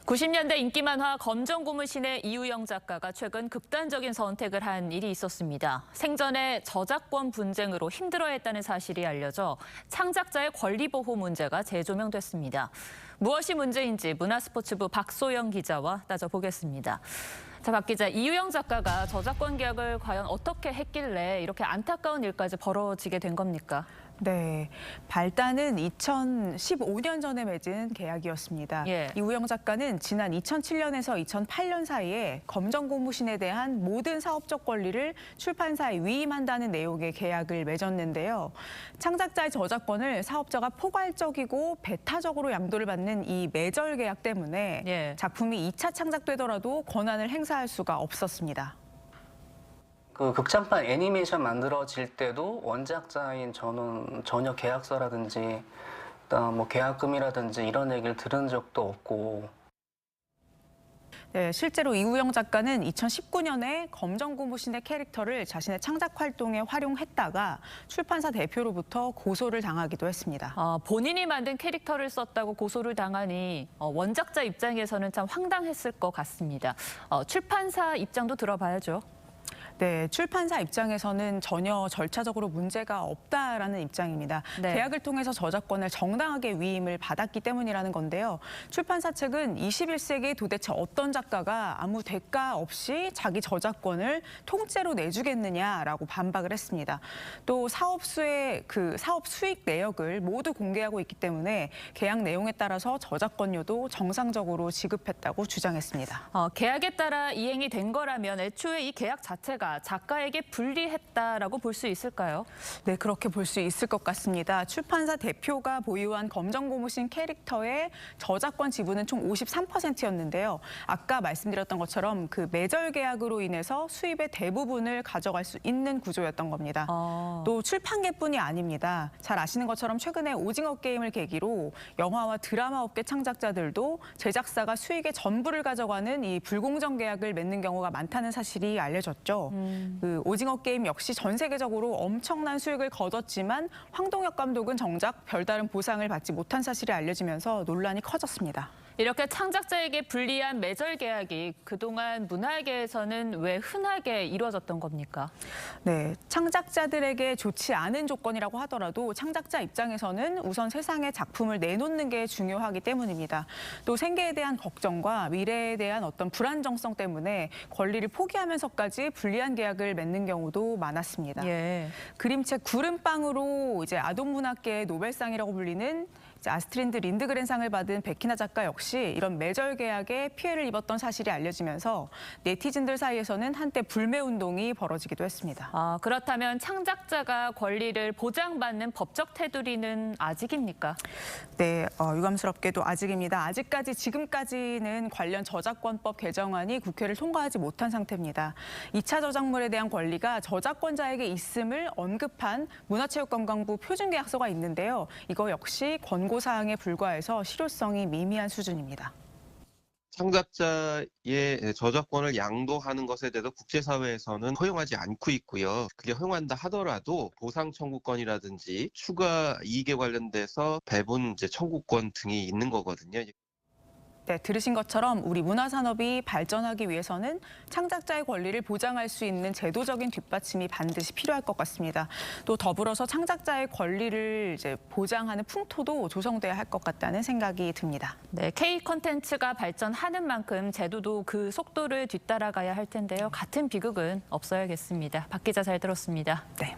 90년대 인기 만화 검정고무신의 이우영 작가가 최근 극단적인 선택을 한 일이 있었습니다. 생전에 저작권 분쟁으로 힘들어했다는 사실이 알려져 창작자의 권리 보호 문제가 재조명됐습니다. 무엇이 문제인지 문화스포츠부 박소영 기자와 따져보겠습니다. 자, 박 기자, 이우영 작가가 저작권 계약을 과연 어떻게 했길래 이렇게 안타까운 일까지 벌어지게 된 겁니까? 네, 발단은 2015년 전에 맺은 계약이었습니다. 이우영 작가는 지난 2007년에서 2008년 사이에 검정고무신에 대한 모든 사업적 권리를 출판사에 위임한다는 내용의 계약을 맺었는데요. 창작자의 저작권을 사업자가 포괄적이고 배타적으로 양도를 받는 이 매절 계약 때문에 작품이 2차 창작되더라도 권한을 행사할 수가 없었습니다. 그 극장판 애니메이션 만들어질 때도 원작자인 저는 전혀 계약서라든지 일단 뭐 계약금이라든지 이런 얘기를 들은 적도 없고. 네, 실제로 이우영 작가는 2019년에 검정고무신의 캐릭터를 자신의 창작 활동에 활용했다가 출판사 대표로부터 고소를 당하기도 했습니다. 본인이 만든 캐릭터를 썼다고 고소를 당하니 원작자 입장에서는 참 황당했을 것 같습니다. 출판사 입장도 들어봐야죠. 네, 출판사 입장에서는 전혀 절차적으로 문제가 없다라는 입장입니다. 계약을 통해서 저작권을 정당하게 위임을 받았기 때문이라는 건데요. 출판사 측은 21세기 도대체 어떤 작가가 아무 대가 없이 자기 저작권을 통째로 내주겠느냐라고 반박을 했습니다. 또 사업수의 사업 수익 내역을 모두 공개하고 있기 때문에 계약 내용에 따라서 저작권료도 정상적으로 지급했다고 주장했습니다. 계약에 따라 이행이 된 거라면 애초에 이 계약 자체가 작가에게 불리했다라고 볼 수 있을까요? 네, 그렇게 볼 수 있을 것 같습니다. 출판사 대표가 보유한 검정고무신 캐릭터의 저작권 지분은 총 53%였는데요. 아까 말씀드렸던 것처럼 그 매절 계약으로 인해서 수입의 대부분을 가져갈 수 있는 구조였던 겁니다. 또 출판계뿐이 아닙니다. 잘 아시는 것처럼 최근에 오징어 게임을 계기로 영화와 드라마 업계 창작자들도 제작사가 수익의 전부를 가져가는 이 불공정 계약을 맺는 경우가 많다는 사실이 알려졌죠. 그 오징어 게임 역시 전 세계적으로 엄청난 수익을 거뒀지만 황동혁 감독은 정작 별다른 보상을 받지 못한 사실이 알려지면서 논란이 커졌습니다. 이렇게 창작자에게 불리한 매절 계약이 그동안 문화계에서는 왜 흔하게 이루어졌던 겁니까? 네, 창작자들에게 좋지 않은 조건이라고 하더라도 창작자 입장에서는 우선 세상에 작품을 내놓는 게 중요하기 때문입니다. 또 생계에 대한 걱정과 미래에 대한 어떤 불안정성 때문에 권리를 포기하면서까지 불리한 계약을 맺는 경우도 많았습니다. 그림책 구름빵으로 이제 아동문학계의 노벨상이라고 불리는 아스트린드 린드그렌상을 받은 백희나 작가 역시 이런 매절 계약에 피해를 입었던 사실이 알려지면서 네티즌들 사이에서는 한때 불매 운동이 벌어지기도 했습니다. 그렇다면 창작자가 권리를 보장받는 법적 테두리는 아직입니까? 네, 유감스럽게도 아직입니다. 지금까지는 관련 저작권법 개정안이 국회를 통과하지 못한 상태입니다. 2차 저작물에 대한 권리가 저작권자에게 있음을 언급한 문화체육관광부 표준계약서가 있는데요. 이거 역시 권고사항에 불과해서 실효성이 미미한 수준입니다. 창작자의 저작권을 양도하는 것에 대해서 국제사회에서는 허용하지 않고 있고요. 그게 허용한다 하더라도 보상 청구권이라든지 추가 이익에 관련돼서 배분 청구권 등이 있는 거거든요. 네, 들으신 것처럼 우리 문화산업이 발전하기 위해서는 창작자의 권리를 보장할 수 있는 제도적인 뒷받침이 반드시 필요할 것 같습니다. 또 더불어서 창작자의 권리를 보장하는 풍토도 조성돼야 할 것 같다는 생각이 듭니다. 네, K 콘텐츠가 발전하는 만큼 제도도 그 속도를 뒤따라가야 할 텐데요. 같은 비극은 없어야겠습니다. 박 기자 잘 들었습니다. 네.